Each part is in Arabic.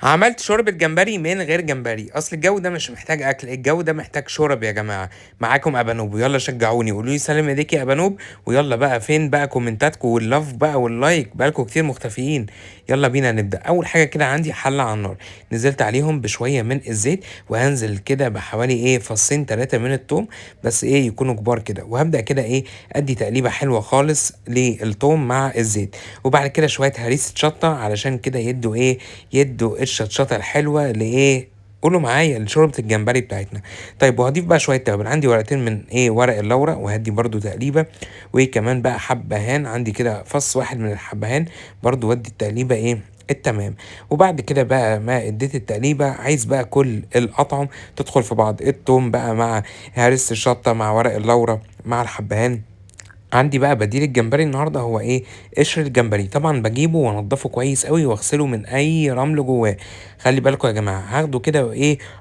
عملت شوربة جمبري من غير جمبري، أصل الجو ده مش محتاج أكل، الجو ده محتاج شورب يا جماعة. معاكم أبانوب ويلا شجعوني قولوا لي سلام ايديك يا أبانوب. ويلا بقى فين بقى كومنتاتكم واللاف بقى واللايك، بقالكم كتير مختفيين. يلا بينا نبدأ. أول حاجة كده عندي حلة على النار، نزلت عليهم بشوية من الزيت، وهنزل كده بحوالي فصين 3 من التوم، بس يكونوا كبار كده، وهبدأ كده أدي تقليبة حلوة خالص للتوم مع الزيت. وبعد كده شوية هريسة شطة علشان كده يدّوا الشطشطة الحلوة قولوا معايا لشوربة الجمبري بتاعتنا. طيب وهاضيف بقى شوية توابل، عندي ورقتين من ورق اللورا وهادّي برضه تقليبة، وكمان بقى حبّهان، عندي كده فص واحد من الحبّهان برضه وادّي التقليبة التمام. وبعد كده بقى ما ادّيت التقليبة، عايز بقى كل الأطعم تدخل في بعض، التوم بقى مع هريسة الشطة مع ورق اللورا مع الحبّهان. عندي بقى بديل الجمبري النهارده هو قشر الجمبري، طبعا بجيبه وانضفه كويس قوي واغسله من اي رمل جواه. خلي بالكم يا جماعه، هاخده كده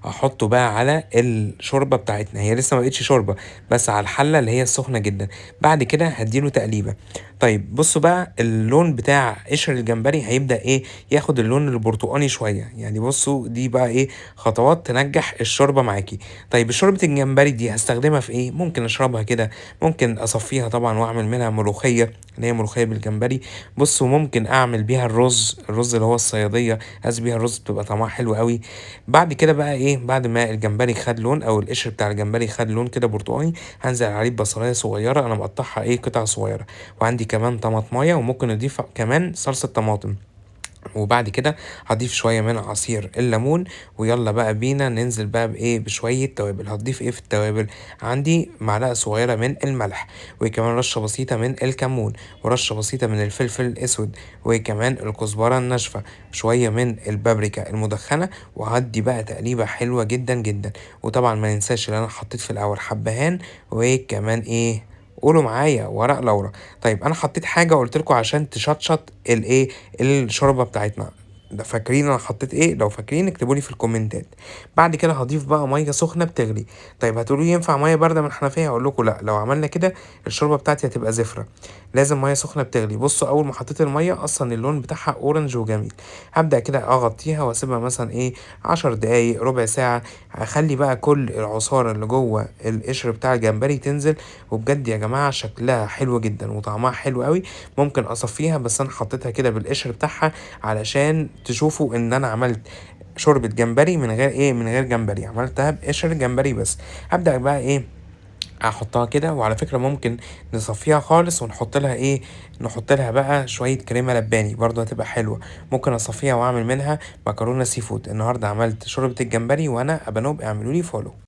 احطه بقى على الشوربه بتاعتنا، هي لسه ما بقتش شوربه، بس على الحله اللي هي السخنه جدا. بعد كده هديله تقليبه. طيب بصوا بقى اللون بتاع قشر الجمبري هيبدا ياخد اللون البرتقاني شويه، يعني بصوا دي بقى خطوات تنجح الشوربه معاكي. طيب شوربه الجمبري دي هستخدمها في ممكن اشربها كده، ممكن اصفيها طبعا واعمل منها ملوخيه، اللي هي ملوخيه بالجمبري. بصوا ممكن اعمل بيها الرز اللي هو الصياديه، هز بيها الرز بتبقى طعمها حلو قوي. بعد كده بقى بعد ما الجمبري خد لون او القشر بتاع الجمبري خد لون كده برتقاني، هنزل عليه ببصلايه صغيره انا مقطعها قطع صغيره، وعندي كمان طماطمايه وممكن اضيف كمان صلصه طماطم. وبعد كده هضيف شوية من عصير الليمون. ويلا بقى بينا ننزل بقى بشوية توابل. هتضيف في التوابل؟ عندي معلقة صغيرة من الملح، وكمان رشة بسيطة من الكمون، ورشة بسيطة من الفلفل الأسود، وكمان الكزبرة الناشفة، شوية من البابريكا المدخنة. وهدي بقى تقليبة حلوة جدا جدا. وطبعا ما ننساش اللي أنا حطيت في الأول حبهان، وكمان قولوا معايا ورق لورا. طيب انا حطيت حاجه قلت لكم عشان تشطشط الشوربه بتاعتنا، ده فاكرين انا حطيت لو فاكرين اكتبوا لي في الكومنتات. بعد كده هضيف بقى ميه سخنه بتغلي. طيب هتقولوا لي ينفع ميه بارده من الحنفيه؟ اقول لكم لا، لو عملنا كده الشوربه بتاعتي هتبقى زفره، لازم ميه سخنه بتغلي. بصوا اول ما حطيت الميه اصلا اللون بتاعها اورنج وجميل. هبدا كده اغطيها واسيبها مثلا 10 دقايق ربع ساعه. هخلي بقى كل العصاره اللي جوه القشر بتاع الجمبري تنزل. وبجد يا جماعة شكلها حلو جدا وطعمها حلو قوي. ممكن اصفيها، بس انا حطيتها كده بالقشر بتاعها علشان تشوفوا ان انا عملت شوربة جمبري من غير من غير جمبري، عملتها بقشر جمبري بس. هبدأ بقى احطها كده. وعلى فكرة ممكن نصفيها خالص ونحط لها نحط لها بقى شوية كريمة لباني برضو هتبقى حلوة. ممكن اصفيها واعمل منها مكرونة سي فود. النهاردة عملت شوربة الجمبري وانا ابانوب، اعملوا لي فولو.